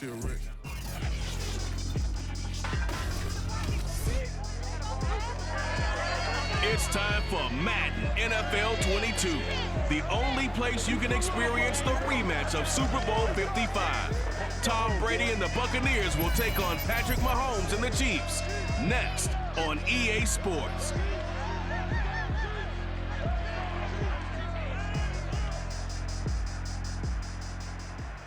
She a wreck. It's time for Madden NFL 22, the only place you can experience the rematch of Super Bowl 55. Tom Brady and the Buccaneers will take on Patrick Mahomes and the Chiefs, next on EA Sports.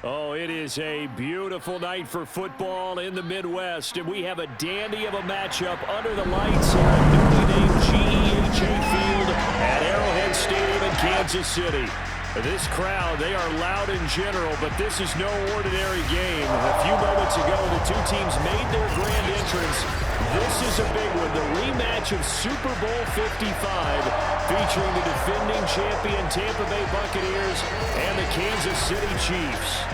Oh, it is a beautiful night for football in the Midwest, and we have a dandy of a matchup under the lights here at newly named GEHA Field at Arrowhead Stadium in Kansas City. This crowd, they are loud in general, but this is no ordinary game. A few moments ago, the two teams made their grand entrance. This is a big one, the rematch of Super Bowl 55, featuring the defending champion Tampa Bay Buccaneers and the Kansas City Chiefs.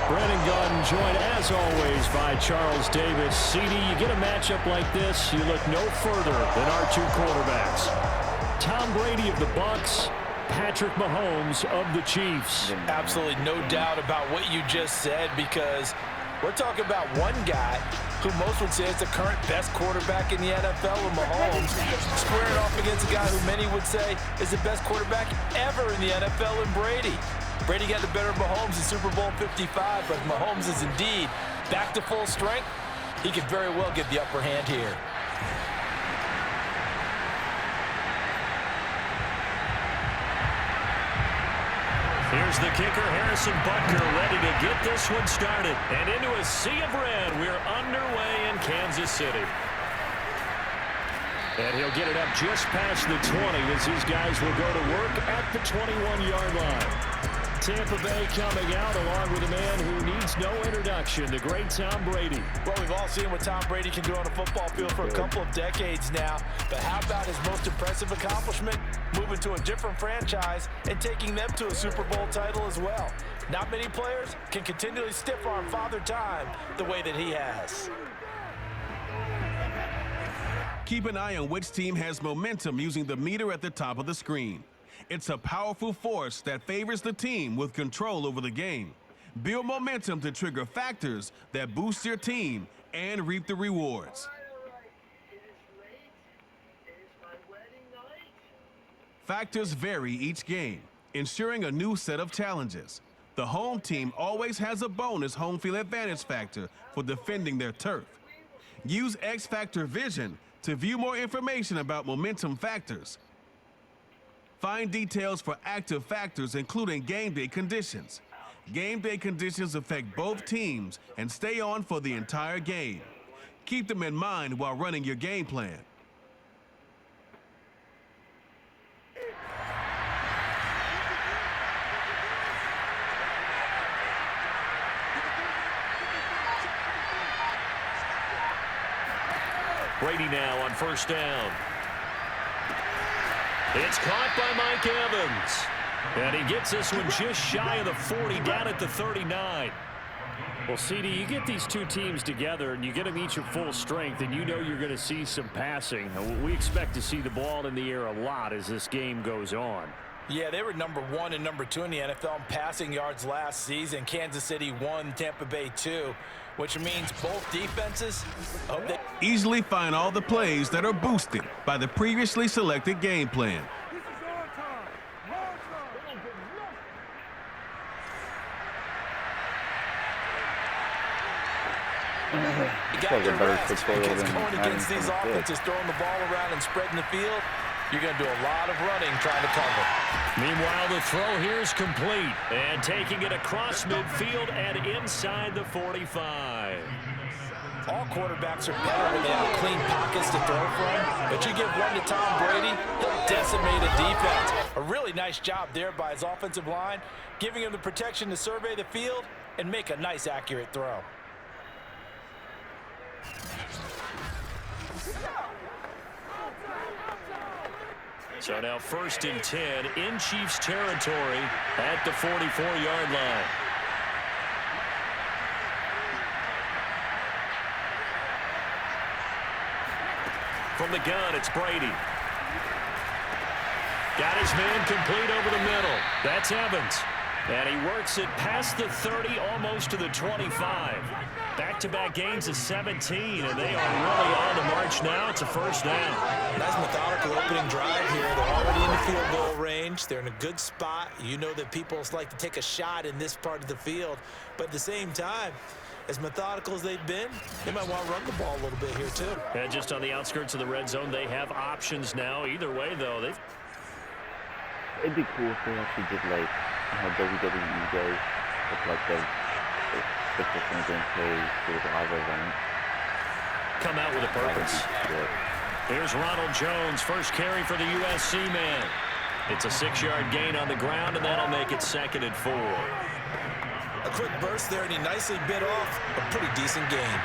Brandon Gunn joined, as always, by Charles Davis. CD, you get a matchup like this, you look no further than our two quarterbacks. Tom Brady of the Bucs, Patrick Mahomes of the Chiefs. Absolutely no doubt about what you just said, because we're talking about one guy who most would say is the current best quarterback in the NFL, with Mahomes, squaring off against a guy who many would say is the best quarterback ever in the NFL in Brady. Brady got the better of Mahomes in Super Bowl 55, but Mahomes is indeed back to full strength. He could very well get the upper hand here. Here's the kicker, Harrison Butker, ready to get this one started. And into a sea of red, we're underway in Kansas City. And he'll get it up just past the 20 as these guys will go to work at the 21-yard line. Tampa Bay coming out along with a man who needs no introduction, the great Tom Brady. Well, we've all seen what Tom Brady can do on a football field for a couple of decades now. But how about his most impressive accomplishment? Moving to a different franchise and taking them to a Super Bowl title as well. Not many players can continually stiff-arm Father Time the way that he has. Keep an eye on which team has momentum using the meter at the top of the screen. It's a powerful force that favors the team with control over the game. Build momentum to trigger factors that boost your team and reap the rewards. Factors vary each game, ensuring a new set of challenges. The home team always has a bonus home field advantage factor for defending their turf. Use X Factor Vision to view more information about momentum factors. Find details for active factors, including game day conditions. Game day conditions affect both teams and stay on for the entire game. Keep them in mind while running your game plan. Brady now on first down. It's caught by Mike Evans. And he gets this one just shy of the 40, down at the 39. Well, CD, you get these two teams together, and you get them each at full strength, and you know you're going to see some passing. We expect to see the ball in the air a lot as this game goes on. Yeah, they were number 1 and number 2 in the NFL in passing yards last season. Kansas City 1, Tampa Bay 2, which means both defenses hope they easily find all the plays that are boosted by the previously selected game plan. You got to rest, because going against these offenses, throwing the ball around and spreading the field, you're going to do a lot of running trying to cover. Meanwhile, the throw here is complete. And taking it across midfield and inside the 45. All quarterbacks are better when they have clean pockets to throw from. But you give one to Tom Brady, he'll decimate a defense. A really nice job there by his offensive line, giving him the protection to survey the field and make a nice, accurate throw. So now 1st and 10 in Chiefs territory at the 44-yard line. From the gun, it's Brady. Got his man complete over the middle. That's Evans. And he works it past the 30, almost to the 25. Back-to-back gains of 17, and they are really on the march now. It's a first down. Nice methodical opening drive here. They're already in the field goal range. They're in a good spot. You know that people like to take a shot in this part of the field. But at the same time, as methodical as they've been, they might want to run the ball a little bit here, too. And just on the outskirts of the red zone, they have options now. Either way, though, they've... It'd be cool if they actually did, like, how WWE does with, like, the different gameplay for the live event. Come out with a purpose. Here's Ronald Jones, first carry for the USC man. It's a 6-yard gain on the ground, and that'll make it 2nd and 4. A quick burst there, and he nicely bit off a pretty decent gain.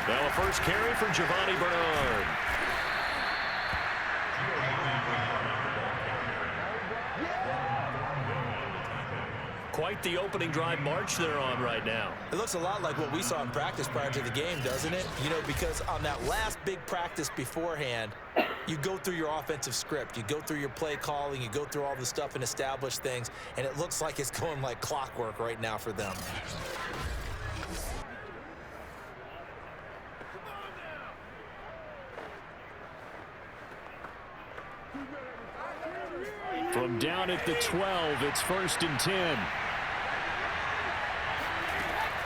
Now a first carry for Giovanni Bernard. Quite the opening drive march they're on right now. It looks a lot like what we saw in practice prior to the game, doesn't it? You know, because on that last big practice beforehand, you go through your offensive script. You go through your play calling. You go through all the stuff and establish things. And it looks like it's going like clockwork right now for them. From down at the 12, it's 1st and 10.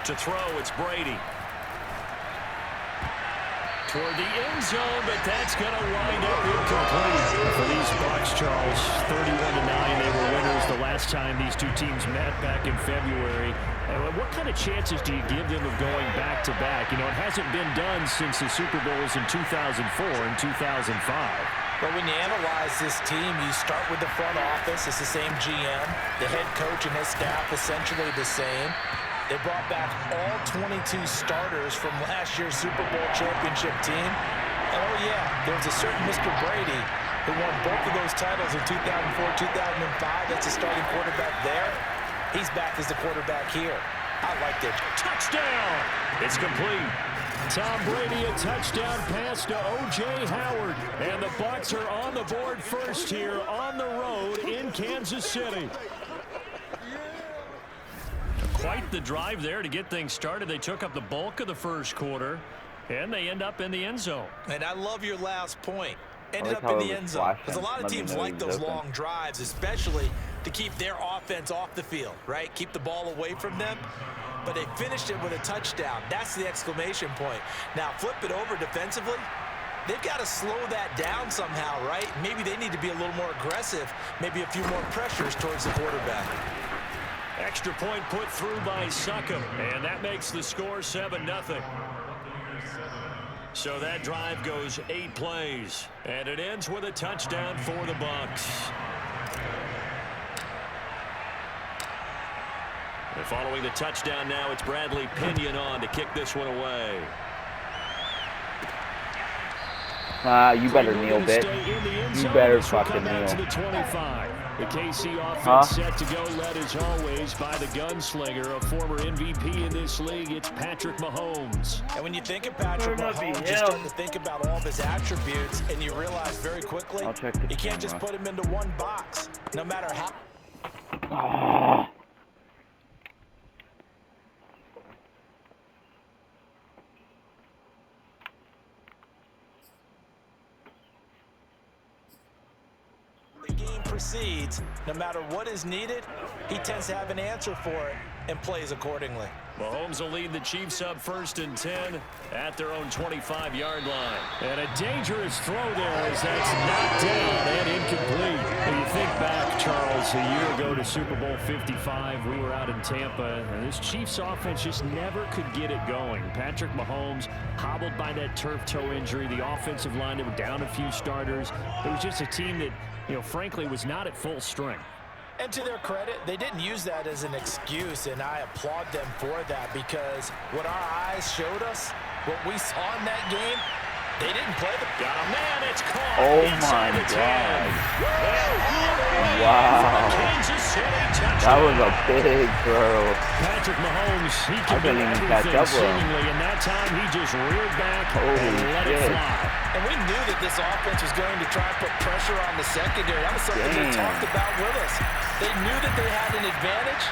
To throw, it's Brady. Toward the end zone, but that's going to wind up incomplete. For these Bucs, Charles, 31-9, they were winners the last time these two teams met back in February. What kind of chances do you give them of going back-to-back? You know, it hasn't been done since the Super Bowls in 2004 and 2005. But when you analyze this team, you start with the front office. It's the same GM. The head coach and his staff essentially the same. They brought back all 22 starters from last year's Super Bowl championship team. And oh, yeah, there was a certain Mr. Brady who won both of those titles in 2004, 2005. That's a starting quarterback there. He's back as the quarterback here. I liked it. Touchdown! It's complete. Tom Brady, a touchdown pass to O.J. Howard. And the Bucs are on the board first here on the road in Kansas City. Quite the drive there to get things started. They took up the bulk of the first quarter, and they end up in the end zone. And I love your last point. Ended up in the end zone. Because a lot of teams like those long drives, especially to keep their offense off the field, right? Keep the ball away from them. But they finished it with a touchdown. That's the exclamation point. Now, flip it over defensively. They've got to slow that down somehow, right? Maybe they need to be a little more aggressive. Maybe a few more pressures towards the quarterback. Extra point put through by Succop, and that makes the score 7-0. So that drive goes 8 plays, and it ends with a touchdown for the Bucs. And following the touchdown now, it's Bradley Pinion on to kick this one away. You better kneel, bitch. You better fucking kneel. To the 25. The KC offense set to go, led as always by the gunslinger, a former MVP in this league. It's Patrick Mahomes. And when you think of Patrick Mahomes, you start to think about all of his attributes, and you realize very quickly you can't just put him into one box, no matter how. Proceeds, no matter what is needed, he tends to have an answer for it and plays accordingly. Mahomes will lead the Chiefs up 1st and 10 at their own 25-yard line. And a dangerous throw there as that's knocked down and incomplete. When you think back, Charles, a year ago to Super Bowl 55, we were out in Tampa, and this Chiefs offense just never could get it going. Patrick Mahomes hobbled by that turf toe injury. The offensive line, they were down a few starters. It was just a team that, you know, frankly, was not at full strength. And to their credit, they didn't use that as an excuse, and I applaud them for that, because what our eyes showed us, what we saw in that game, they didn't play the... Got a man, it's caught. Oh my God. Wow. Kansas City touchdown. touchdown. That was a big throw. Patrick Mahomes, he can do couldn't even catch everything up with him. seemingly, and that time he just reared back Holy and let it shit. fly. And we knew that this offense was going to try and put pressure on the secondary. That was something they talked about with us. They knew that they had an advantage,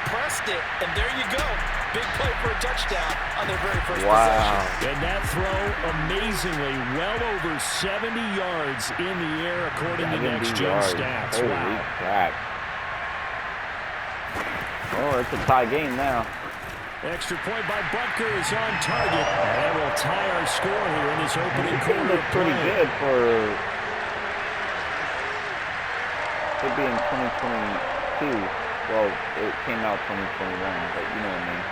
pressed it, and there you go. Big play for a touchdown on their very first possession. And that throw, amazingly, well over 70 yards in the air, according to next-gen stats. Holy crap. Oh, it's a tie game now. Extra point by Butker is on target. And that will tie our score here in this opening quarter. Looks pretty good for it being 2022. Well, it came out 2021, but you know what I mean.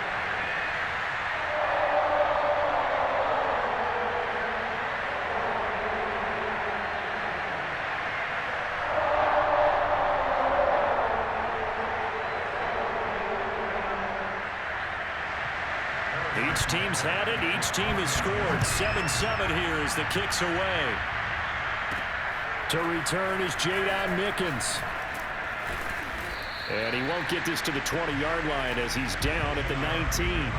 Each team's had it. Each team has scored. 7-7 here as the kick's away. To return is Jadon Mickens. And he won't get this to the 20-yard line as he's down at the 19.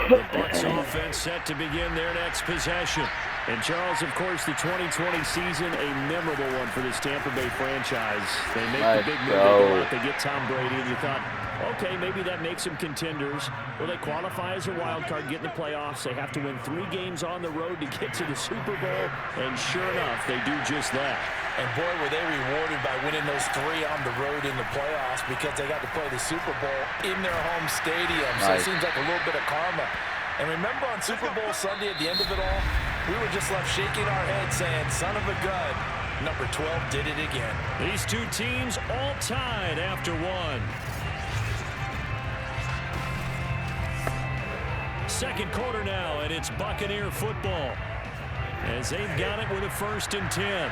The Bucs offense set to begin their next possession. And Charles, of course, the 2020 season, a memorable one for this Tampa Bay franchise. They make the big move, they go out, they get Tom Brady, and you thought, okay, maybe that makes them contenders. Well, they qualify as a wild card, get in the playoffs. They have to win 3 games on the road to get to the Super Bowl, and sure enough, they do just that. And boy, were they rewarded by winning those 3 on the road in the playoffs because they got to play the Super Bowl in their home stadium. So it seems like a little bit of karma. And remember on Super Bowl Sunday at the end of it all, we were just left shaking our heads saying, son of a gun, number 12 did it again. These two teams all tied after 1. Second quarter now, and it's Buccaneer football as they've got it with a 1st and 10.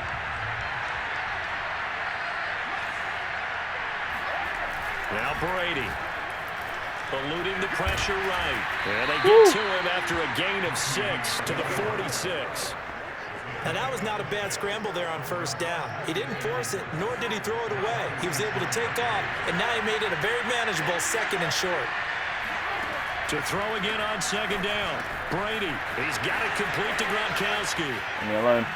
Now Brady, eluding the pressure right. And they get to him after a gain of 6 to the 46. And that was not a bad scramble there on 1st down. He didn't force it, nor did he throw it away. He was able to take off, and now he made it a very manageable 2nd and short. To throw again on 2nd down. Brady, he's got it complete to Gronkowski. Leave me alone.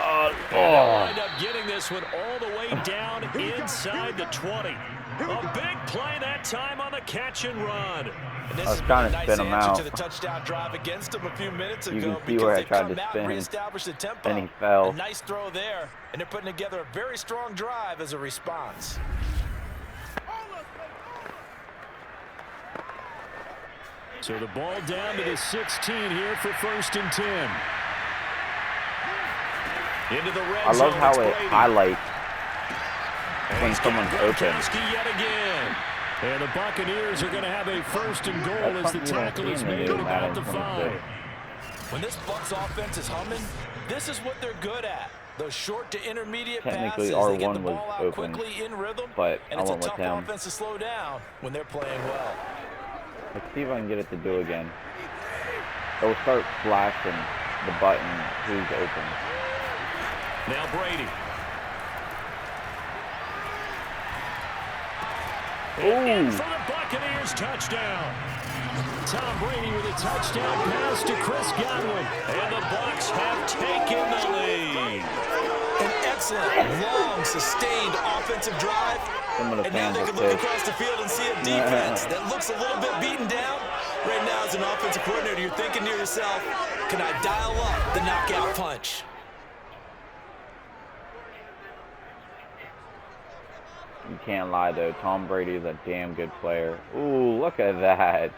And they'll wind up getting this one all the way down inside the 20. A big play that time on the catch and run. And this I was has trying been to a spin nice him answer out. to the touchdown drive against him a few minutes You ago can see because where I they've tried come to out spin, and reestablished the tempo. and he fell. A nice throw there, and they're putting together a very strong drive as a response. So the ball down to the 16 here for 1st and 10. Into the red I love zone, how it's it Brady. highlights And when he's someone's got open. Gronkowski yet again. And the Buccaneers are going to have a 1st and goal That's as the something you don't tackle see is in the made new at about Madden the 26. 5. When this Bucs offense is humming, this is what they're good at. Those short to intermediate Technically, passes. They get R1 the ball was out open, quickly in rhythm, but and I it's a went with tough him. offense to slow down when they're playing well. Let's see if I can get it to do again. It'll start flashing the button who's open. Now Brady. And in for the Buccaneers touchdown. Tom Brady with a touchdown pass to Chris Godwin. And the Bucs have taken the lead. An excellent, long, sustained offensive drive. Some of the And now fans they are can look pissed. across the field and see a defense that looks a little bit beaten down. Right now, as an offensive coordinator, you're thinking to yourself, can I dial up the knockout punch? You can't lie, though. Tom Brady is a damn good player. Ooh, look at that.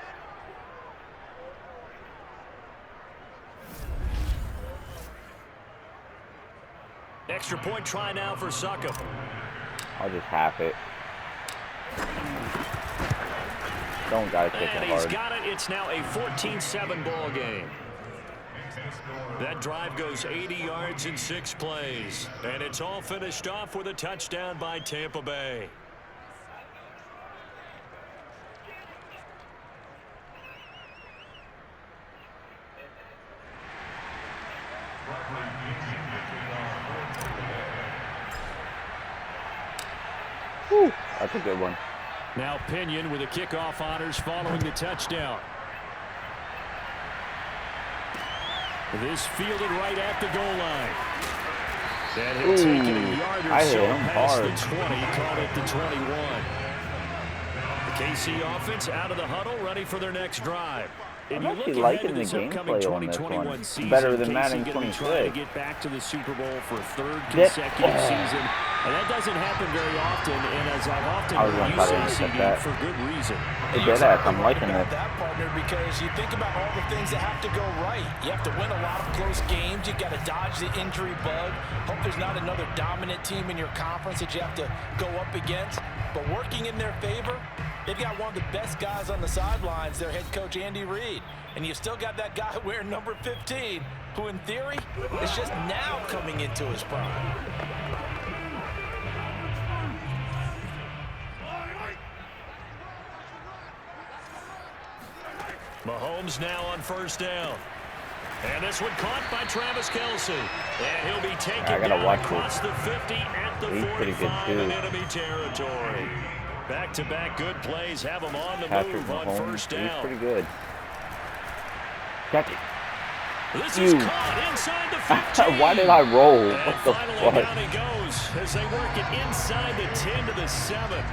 Extra point try now for Suckup. I'll just half it. Don't gotta kick And it he's hard. got it. It's now a 14-7 ball game. That drive goes 80 yards in 6 plays. And it's all finished off with a touchdown by Tampa Bay. That's a good one. Now Pinion with the kickoff honors following the touchdown. This fielded right at the goal line. And he'll take it a yard or so past the 20, caught at the 21. The KC offense out of the huddle, ready for their next drive. I'm actually liking the gameplay on this one. Better than Madden 26. Trying to get back to the Super Bowl for a third consecutive season. And that doesn't happen very often, and as I've often heard you say, CD, for good reason. I'm liking it. That partner, because you think about all the things that have to go right. You have to win a lot of close games. You got to dodge the injury bug. Hope there's not another dominant team in your conference that you have to go up against. But working in their favor, they've got one of the best guys on the sidelines, their head coach Andy Reid. And you've still got that guy wearing number 15, who in theory is just now coming into his prime. Mahomes now on first down. And this one caught by Travis Kelce. And he'll be taken down across the 50 at the 45 in enemy territory. Back-to-back good plays have him on the move on first down. He's pretty good. Catch it. This is caught inside the 15. Why did I roll? And finally down he goes as they work it inside the 10 to the 7.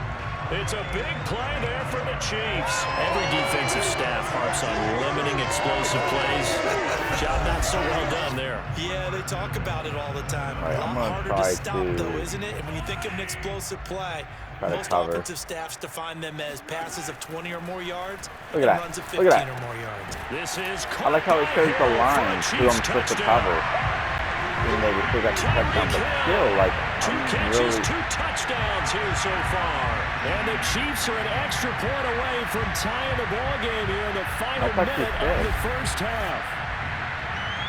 It's a big play there for the Chiefs. Every defensive staff harps on limiting explosive plays. Job not so well done there. Yeah, they talk about it all the time. Right, a lot harder to stop, though, isn't it? And when you think of an explosive play, most offensive staffs define them as passes of 20 or more yards and runs of 15 or more yards. This is I like how it shows the lines who I'm supposed to cover. Even though we still got the touchdown, but still, like, two catches, 2 touchdowns here so far. And the Chiefs are an extra point away from tying the ball game here in the final minute of the first half.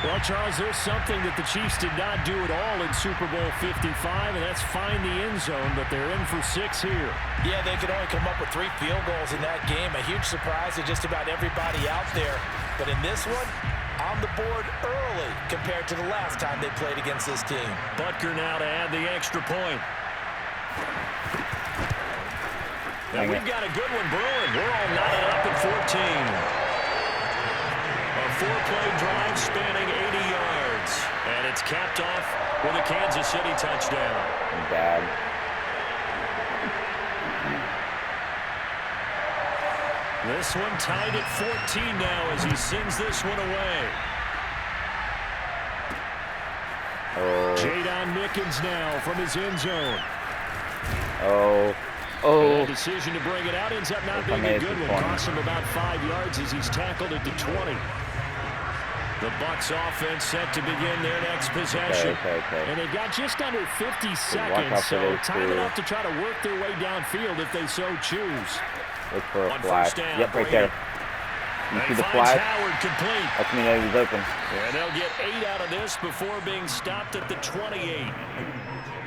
Well, Charles, there's something that the Chiefs did not do at all in Super Bowl 55, and that's find the end zone, but they're in for 6 here. Yeah, they could only come up with 3 field goals in that game. A huge surprise to just about everybody out there. But in this one, on the board early compared to the last time they played against this team. Butker now to add the extra point. And we've got a good one brewing. We're all knotted up at 14. A 4-play drive spanning 80 yards. And it's capped off with a Kansas City touchdown. Bad. This one tied at 14 now as he sends this one away. Jadon Mickens now from his end zone. And a decision to bring it out ends up not being a good one. Costs him about 5 yards as he's tackled at the 20. The Bucs offense set to begin their next possession. And they've got just under 50 seconds, so time enough to try to work their way downfield if they so choose. Look for a flash. Down, yep, right there. You see the flash? Howard complete. Lets me know he's open. And they'll get 8 out of this before being stopped at the 28.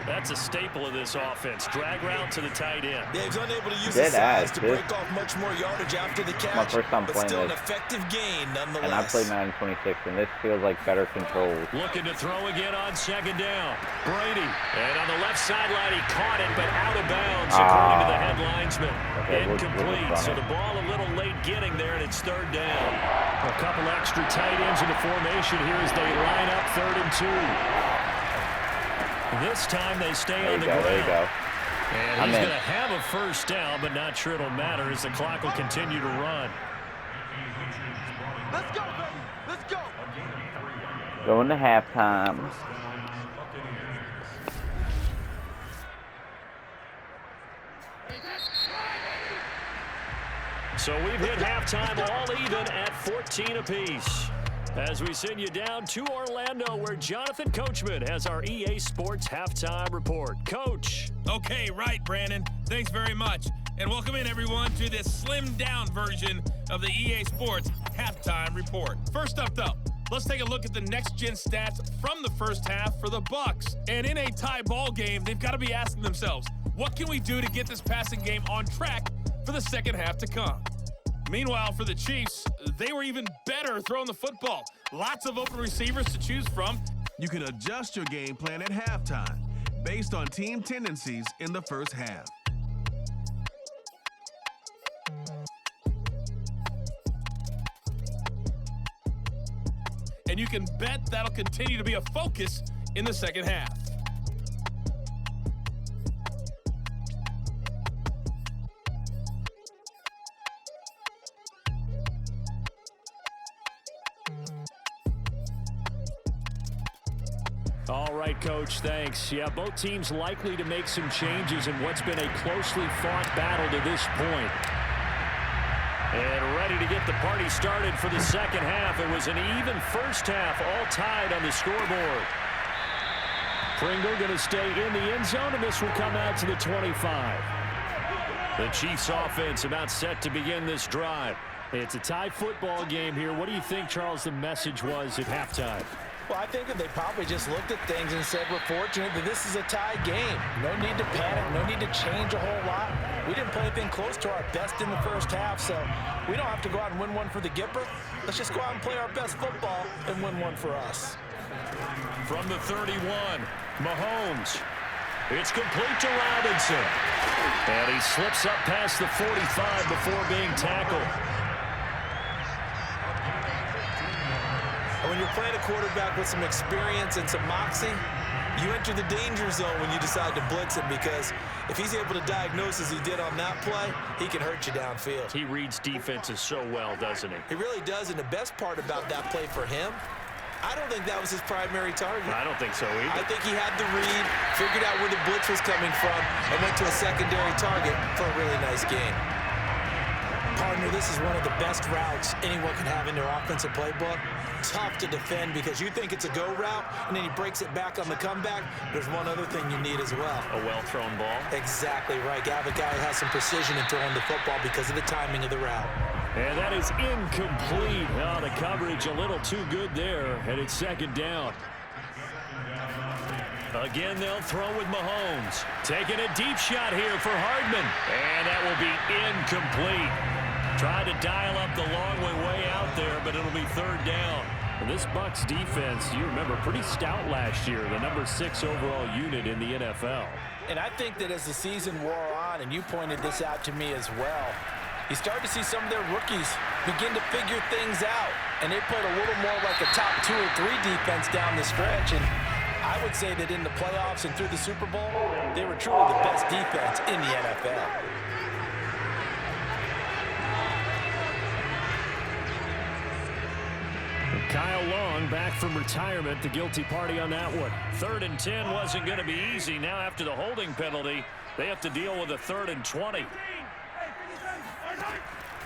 That's a staple of this offense. Drag route to the tight end. Yeah, he's unable to use his size to break off much more yardage after the catch. My first time but playing still this. An effective gain nonetheless. And I played Madden 26, and this feels like better controls. Looking to throw again on second down. Brady. And on the left sideline, he caught it, but out of bounds, according to the head linesman. Incomplete. So the ball a little late getting there, and it's third down. A couple extra tight ends in the formation here as they line up 3rd and 2. This time they stay on the ground. There you go. And he's going to have a first down, but not sure it'll matter as the clock will continue to run. Let's go, baby. Let's go. Going to halftime. So we've hit halftime all even at 14 apiece. As we send you down to Orlando, where Jonathan Coachman has our EA Sports Halftime Report. Coach. Okay, right, Brandon. Thanks very much. And welcome in, everyone, to this slimmed-down version of the EA Sports Halftime Report. First up, though, let's take a look at the next-gen stats from the first half for the Bucs. And in a tie ball game, they've got to be asking themselves, what can we do to get this passing game on track for the second half to come? Meanwhile, for the Chiefs, they were even better throwing the football. Lots of open receivers to choose from. You can adjust your game plan at halftime based on team tendencies in the first half. and you can bet that'll continue to be a focus in the second half. All right, Coach, thanks. Yeah, both teams likely to make some changes in what's been a closely fought battle to this point. And ready to get the party started for the second half. It was an even first half, all tied on the scoreboard. Pringle going to stay in the end zone, and this will come out to the 25. The Chiefs offense about set to begin this drive. It's a tie football game here. What do you think, Charles, the message was at halftime? Well, I think that they probably just looked at things and said, we're fortunate that this is a tie game. No need to panic. No need to change a whole lot. We didn't play anything close to our best in the first half, so we don't have to go out and win one for the Gipper. Let's just go out and play our best football and win one for us. From the 31, Mahomes. It's complete to Robinson. And he slips up past the 45 before being tackled. When you're playing a quarterback with some experience and some moxie, you enter the danger zone when you decide to blitz him, because if he's able to diagnose as he did on that play, he can hurt you downfield. He reads defenses so well, doesn't he? He really does, and the best part about that play for him, I don't think that was his primary target. I don't think so either. I think he had the read, figured out where the blitz was coming from, and went to a secondary target for a really nice game. Partner, this is one of the best routes anyone can have in their offensive playbook. Tough to defend because you think it's a go route, and then he breaks it back on the comeback. There's one other thing you need as well. A well-thrown ball. Exactly right. You have a guy who has some precision in throwing the football because of the timing of the route. And that is incomplete. Oh, the coverage a little too good there, and it's second down. Again, they'll throw with Mahomes. Taking a deep shot here for Hardman. And that will be incomplete. Trying to dial up the long way out there, but it'll be third down. And this Bucs defense, you remember, pretty stout last year, the number 6 overall unit in the NFL. And I think that as the season wore on, and you pointed this out to me as well, you started to see some of their rookies begin to figure things out. And they played a little more like a top 2 or 3 defense down the stretch. And I would say that in the playoffs and through the Super Bowl, they were truly the best defense in the NFL. Kyle Long back from retirement, the guilty party on that one. 3rd and 10 wasn't going to be easy. Now after the holding penalty, they have to deal with a 3rd and 20.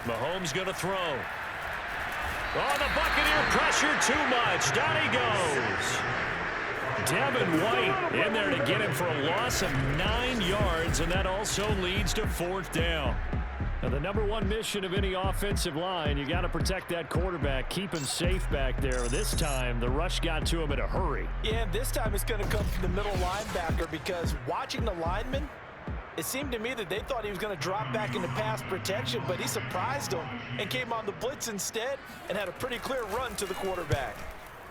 Mahomes going to throw. Oh, the Buccaneer pressure too much. Down he goes. Devin White in there to get him for a loss of 9 yards, and that also leads to 4th down. Now, the number 1 mission of any offensive line, you got to protect that quarterback, keep him safe back there. This time, the rush got to him in a hurry. Yeah, this time it's going to come from the middle linebacker, because watching the lineman, it seemed to me that they thought he was going to drop back into pass protection, but he surprised them and came on the blitz instead and had a pretty clear run to the quarterback.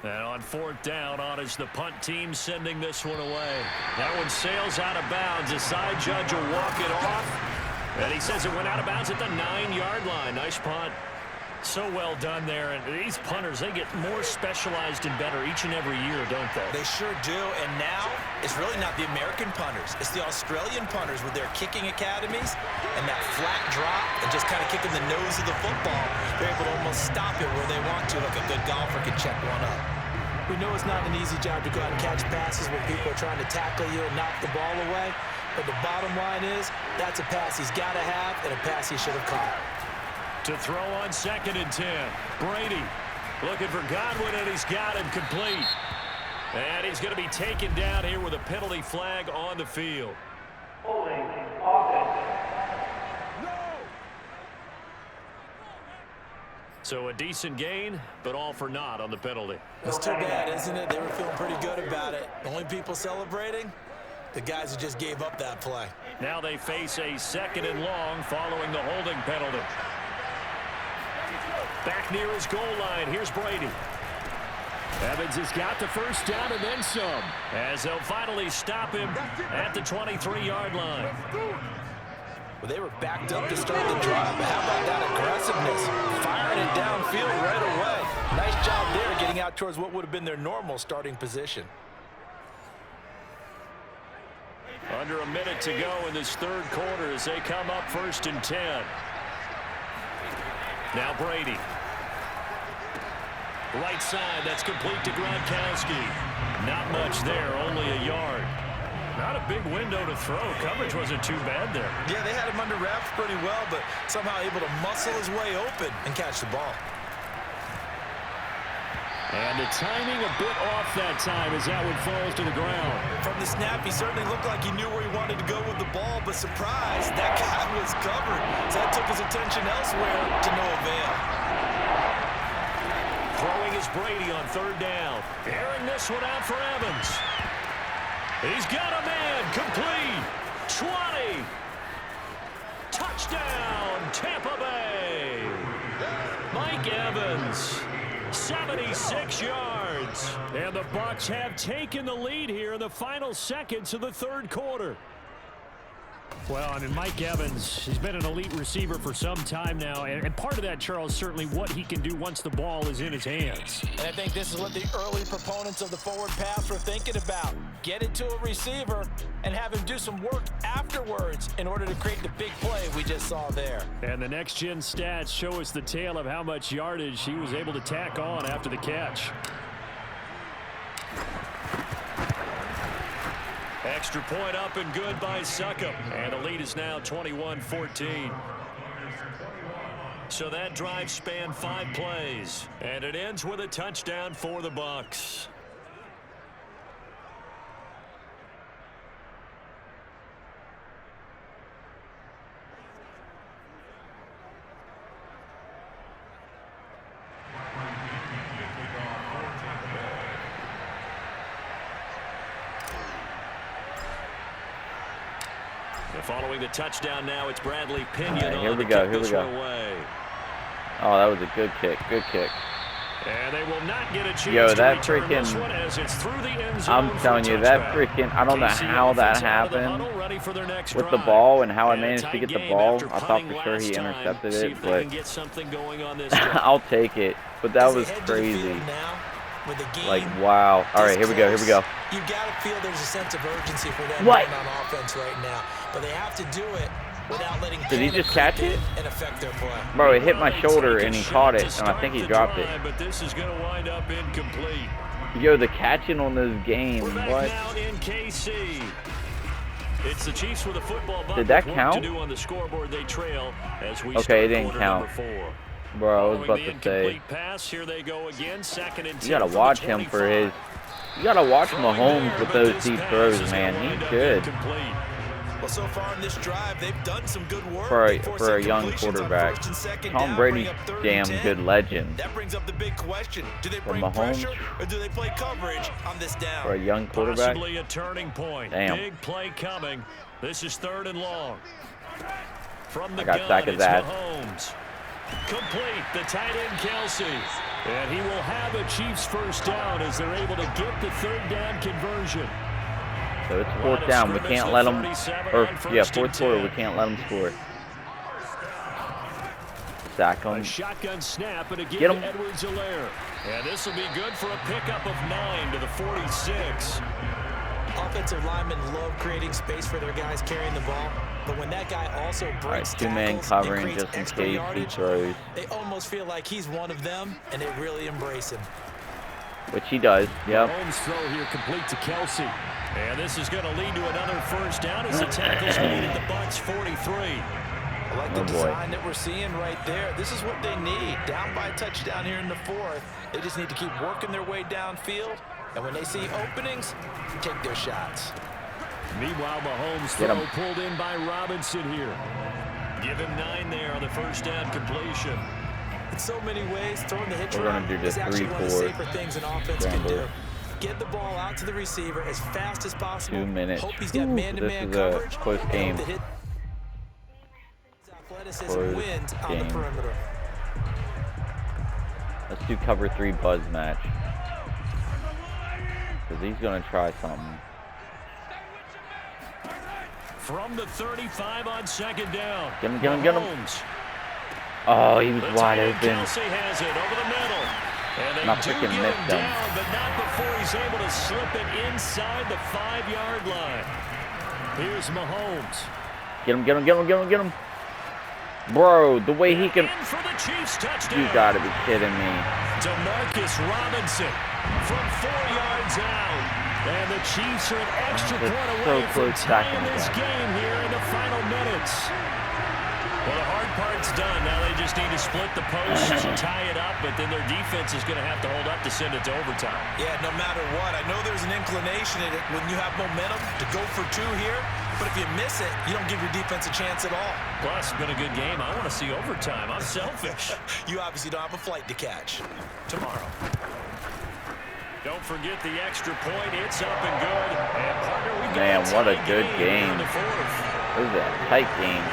And on 4th down, on is the punt team sending this one away. That one sails out of bounds. The side judge will walk it off. And he says it went out of bounds at the 9-yard line. Nice punt. So well done there. And these punters, they get more specialized and better each and every year, don't they? They sure do. And now it's really not the American punters. It's the Australian punters with their kicking academies and that flat drop and just kind of kicking the nose of the football. They're able to almost stop it where they want to, like a good golfer can check one up. We know it's not an easy job to go out and catch passes when people are trying to tackle you and knock the ball away. But the bottom line is, that's a pass he's got to have and a pass he should have caught. To throw on 2nd and 10. Brady looking for Godwin, and he's got him complete. And he's going to be taken down here with a penalty flag on the field. Holding offense. So a decent gain, but all for naught on the penalty. It's too bad, isn't it? They were feeling pretty good about it. The only people celebrating, the guys who just gave up that play. Now they face a 2nd and long following the holding penalty. Back near his goal line, here's Brady. Evans has got the 1st down and then some, as they'll finally stop him at the 23-yard line. Well, they were backed up to start the drive, but how about that aggressiveness? Firing it downfield right away. Nice job there getting out towards what would have been their normal starting position. Under a minute to go in this third quarter as they come up 1st and 10. Now Brady. Right side, that's complete to Gronkowski. Not much there, only a yard. Not a big window to throw. Coverage wasn't too bad there. Yeah, they had him under wraps pretty well, but somehow able to muscle his way open and catch the ball. And the timing a bit off that time as that one falls to the ground. From the snap, he certainly looked like he knew where he wanted to go with the ball, but surprise, that guy was covered. So that took his attention elsewhere to no avail. Throwing is Brady on 3rd down. Airing this one out for Evans. He's got a man, complete. 20. Touchdown, Tampa Bay. Mike Evans. 76 yards. And the Bucs have taken the lead here in the final seconds of the third quarter. Well, I mean, Mike Evans, he's been an elite receiver for some time now. And part of that, Charles, certainly what he can do once the ball is in his hands. And I think this is what the early proponents of the forward pass were thinking about. Get it to a receiver and have him do some work afterwards in order to create the big play we just saw there. And the next-gen stats show us the tale of how much yardage he was able to tack on after the catch. Extra point up and good by Succop. And the lead is now 21-14. So that drive spanned 5 plays. And it ends with a touchdown for the Bucs. Following the touchdown now, it's Bradley Pinion. Right, here we go. Oh, that was a good kick. Good kick. And they will not get a chance that to return freaking, this one as it's through the end zone. I'm telling you, that freaking, I don't know how that happened with the ball and how I managed to get the ball. I thought for sure he intercepted it, but I'll take it. But that was crazy. Like, wow. All right, here we go. You got to feel there's a sense of urgency for them on offense right now. But they have to do it without letting Did he just catch it? And affect their play. Bro, it hit my shoulder and he caught it, and I think he dropped it. But this is going to wind up incomplete. Yo, the catching on this game. We're back What? now in KC. It's the Chiefs with a football. Did that count? To do on the scoreboard, they trail as we Okay, it didn't count. Bro, I was about to say. Pass, here they go again, 2nd and 10. You gotta watch him for his. You gotta watch Mahomes with those deep throws, man. He's good. Well, so far in this drive, they've done some good work for a young quarterback. Tom Brady's damn good legend. That brings up the big question: do they bring pressure or do they play coverage on this down? For a young quarterback, possibly a turning point. Damn. Big play coming. This is 3rd and long. From the I got gun, sack his it's ass. Mahomes. Complete, the tight end Kelsey. And he will have a Chiefs first down as they're able to get the 3rd down conversion. So it's 4th down. We can't let them. Or yeah, 4th quarter. We can't let them score. Sack them. A shotgun snap and again Get him. Edwards-Helaire. And this will be good for a pickup of 9 to the 46. Offensive linemen love creating space for their guys carrying the ball, but when that guy also breaks two-man tackles covering and just in extra case yardage, he throws. they almost feel like he's one of them, and they really embrace him. Which he does. Yep. Mahomes throw here complete to Kelsey. And this is going to lead to another first down as the tackle's made at the Bucs 43. I like the design that we're seeing right there. This is what they need. Down by a touchdown here in the 4th. They just need to keep working their way downfield. And when they see openings, take their shots. Meanwhile, Mahomes throw pulled in by Robinson here. Give him 9 there on the first down completion. In so many ways, throwing the hitch We're around gonna do is this actually one of the 3-4 safer things an offense can do. Get the ball out to the receiver as fast as possible. 2 minutes. Hope he's got man-to-man coverage. This is a close game. Athleticism wins on the perimeter. Let's do cover 3 buzz match. Because he's going to try something. From the 35 on 2nd down. Get him. Oh, he was wide open. Kelsey has it over the middle. And Not they do freaking get missed him him. down, but not before he's able to slip it inside the 5-yard line. Here's Mahomes. Get him, get him, get him, get him, get him. Bro, the way he can... In for the Chiefs touchdown. You gotta be kidding me. Demarcus Robinson from 4 yards out. And the Chiefs are an extra point away from tying this game here in the final minutes. Well, the hard part's done. Now they just need to split the posts and tie it up, but then their defense is going to have to hold up to send it to overtime. Yeah, no matter what. I know there's an inclination in it when you have momentum to go for 2 here, but if you miss it, you don't give your defense a chance at all. Plus, it's been a good game. I want to see overtime. I'm selfish. You obviously don't have a flight to catch. Tomorrow. Don't forget the extra point. It's up and good. And partner, we Man, what a good game. In the 4th. This is a tight game.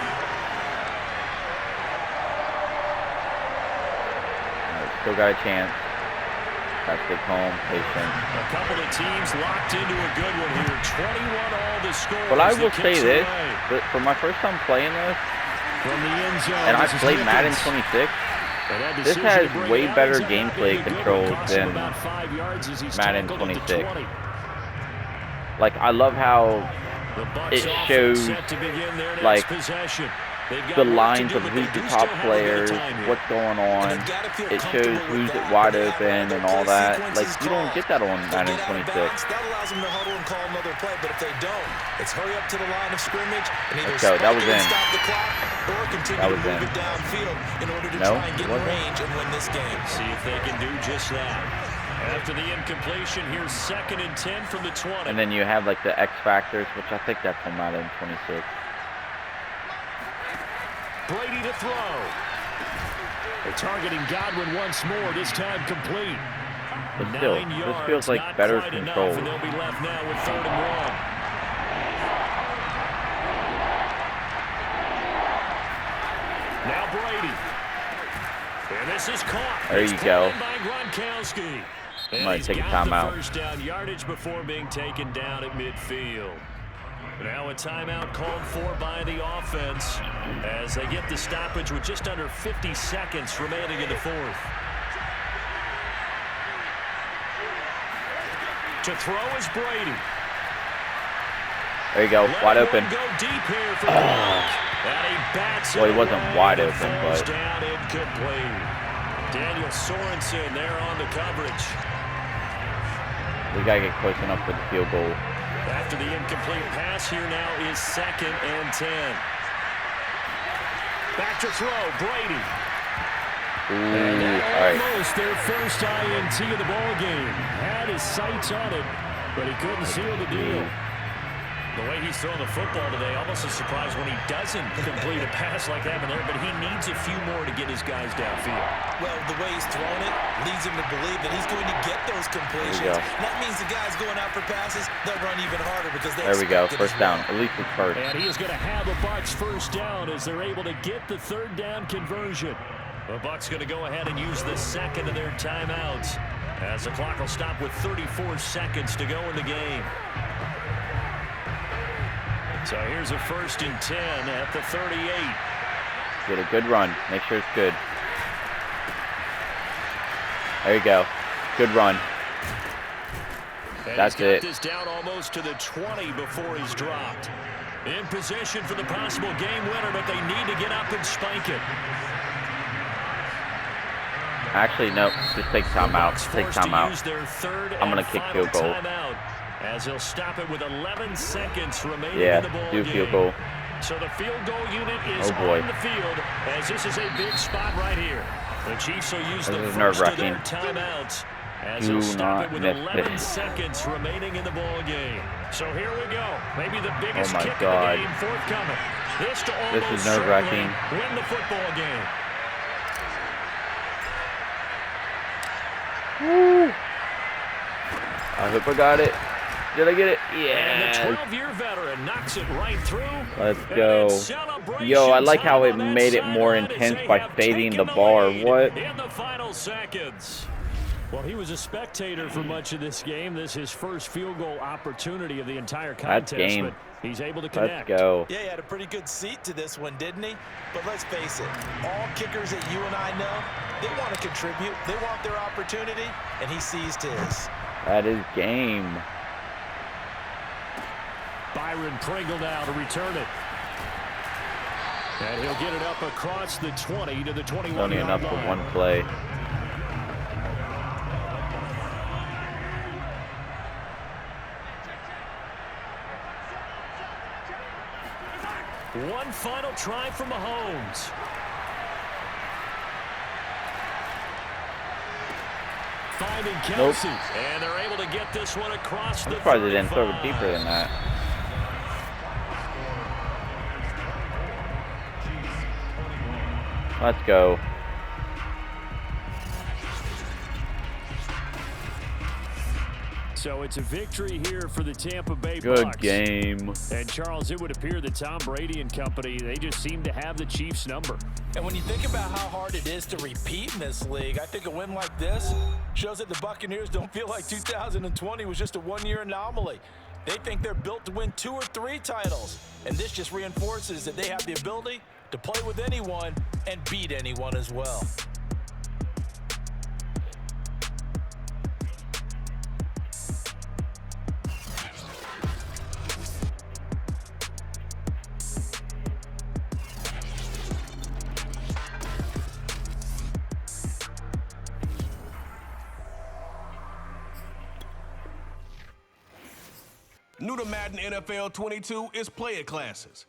Still got a chance. Got to stay calm, patient. A couple of teams locked into a good one here. 21 all the score. But I will say this, but for my first time playing this, from the end zone, and I played Madden 26, this has way better gameplay controls than Madden 26. Like, I love how it shows, like, the lines of who's the top players, what's going on. It shows who's wide open and all that. Like, you don't get that on Madden 26. That allows them to huddle and call another play, but if they don't, it's hurry up to the line of scrimmage and either Let's go. That was in. stop the clock or continue to move it downfield in order to try and get in range and win this game. See if they can do just that. After the incompletion, here's 2nd and 10 from the 20. And then you have, like, the X factors, which I think that's on Madden 26. Brady to throw. They're targeting Godwin once more, this time complete. But still, this feels like better control. And they'll be left now with 3rd and 1. Now Brady. And this is caught. There you go. By Gronkowski. I'm going to take a timeout. First down yardage before being taken down at midfield. Now a timeout called for by the offense as they get the stoppage with just under 50 seconds remaining in the 4th. To throw is Brady. There you go, wide open. Go deep here for Well, he wasn't wide open, but down incomplete. Daniel Sorensen there on the coverage. we gotta get close enough for the field goal. After the incomplete pass, here now is 2nd and 10. Back to throw, Brady. Ooh, all right. Almost their first INT of the ball game. Had his sights on it, but he couldn't seal the deal. The way he's throwing the football today, almost a surprise when he doesn't complete a pass like that in there, but he needs a few more to get his guys downfield. Well, the way he's throwing it leads him to believe that he's going to get those completions. That means the guys going out for passes, they'll run even harder because they There we go, first down. At least it's first. And he is going to have the Bucs first down as they're able to get the 3rd down conversion. The Bucs going to go ahead and use the 2nd of their timeouts as the clock will stop with 34 seconds to go in the game. So here's a 1st and 10 at the 38. Get a good run. Make sure it's good. There you go. Good run. And that's he's got it. This down almost to the 20 before he's dropped. In position for the possible game winner, but they need to get up and spike it. Actually, no. Just take timeout. Take timeout. I'm gonna kick field goal. As he'll stop it with 11 seconds remaining in the ball do game. field goal. So the field goal unit is on the field as this is a big spot right here. The Chiefs will use the This is first of their nerve-wracking. timeouts as Do he'll stop not it with miss 11 this. seconds remaining in the ball game. So here we go. Maybe the biggest my kick God. of the game forthcoming. This to This almost is nerve-wracking. certainly win the football game. Woo! I hope I got it. Did I get it? And Yeah. the 12-year veteran knocks it right through. Let's go. Yo, I like how it made it more intense by fading the bar. What? In the final seconds. Well, he was a spectator for much of this game. This is his first field goal opportunity of the entire contest. That's game. But he's able to connect. Let's go. Yeah, he had a pretty good seat to this one, didn't he? But let's face it, all kickers that you and I know, they want to contribute. They want their opportunity, and he seized his. That is game. Byron Pringle now to return it. And he'll get it up across the 20 to the 21. Only enough for one play. One final try from Mahomes. Finding Kelsey. Nope. And they're able to get this one across the 35. Surprised they didn't throw it deeper than that. Let's go. So it's a victory here for the Tampa Bay Good Bucs. game. And Charles, it would appear that Tom Brady and company, they just seem to have the Chiefs' number. And when you think about how hard it is to repeat in this league, I think a win like this shows that the Buccaneers don't feel like 2020 was just a one-year anomaly. They think they're built to win 2 or 3 titles. And this just reinforces that they have the ability to play with anyone and beat anyone as well. New to Madden NFL 22 is player classes.